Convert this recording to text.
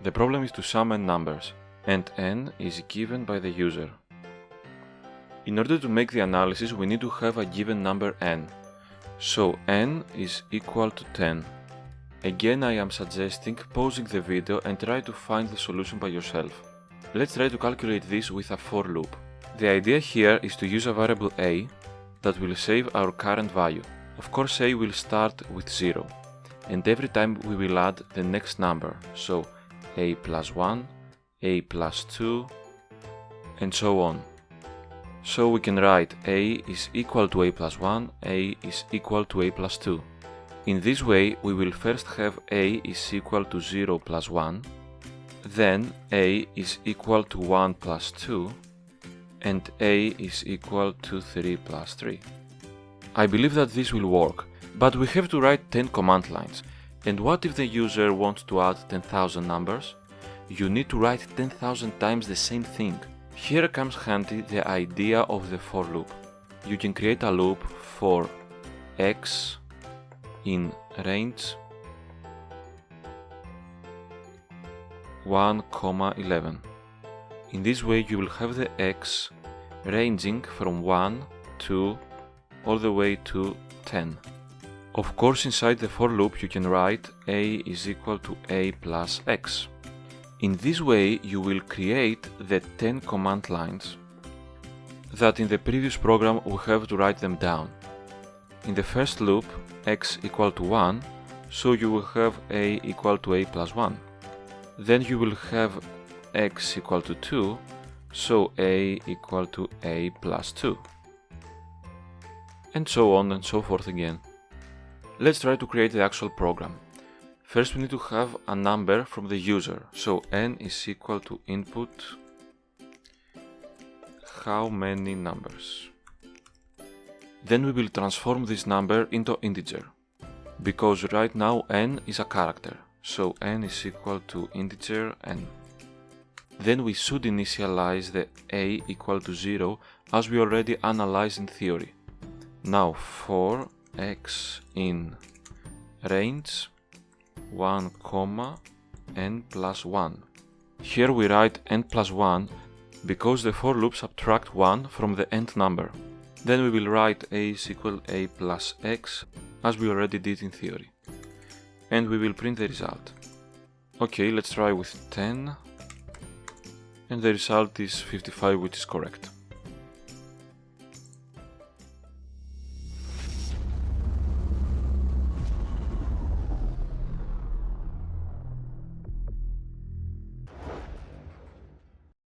The problem is to sum n numbers, and n is given by the user. In order to make the analysis, we need to have a given number n. So n is equal to 10. Again, I am suggesting pausing the video and try to find the solution by yourself. Let's try to calculate this with a for loop. The idea here is to use a variable a that will save our current value. Of course, a will start with 0, and every time we will add the next number, so a plus 1, a plus 2, and so on. So we can write a is equal to a plus 1, a is equal to a plus 2. In this way, we will first have a is equal to 0 plus 1, then a is equal to 1 plus 2, and a is equal to 3 plus 3. I believe that this will work, but we have to write 10 command lines. And what if the user wants to add 10,000 numbers? You need to write 10,000 times the same thing. Here comes handy the idea of the for loop. You can create a loop for x in range 1, 11. In this way you will have the x ranging from 1, 2, all the way to 10. Of course, inside the for loop you can write a is equal to a plus x. In this way you will create the 10 command lines that in the previous program we have to write them down. In the first loop, x equal to 1, so you will have a equal to a plus 1. Then you will have x equal to 2, so a equal to a plus 2. And so on and so forth again. Let's try to create the actual program. First we need to have a number from the user, so n is equal to input how many numbers. Then we will transform this number into integer, because right now n is a character, so n is equal to integer n. Then we should initialize the a equal to 0 as we already analyzed in theory. Now for x in range 1, n plus 1. Here we write n plus 1 because the for loop subtract 1 from the nth number. Then we will write a is equal a plus x as we already did in theory. And we will print the result. Okay, let's try with 10. And the result is 55, which is correct.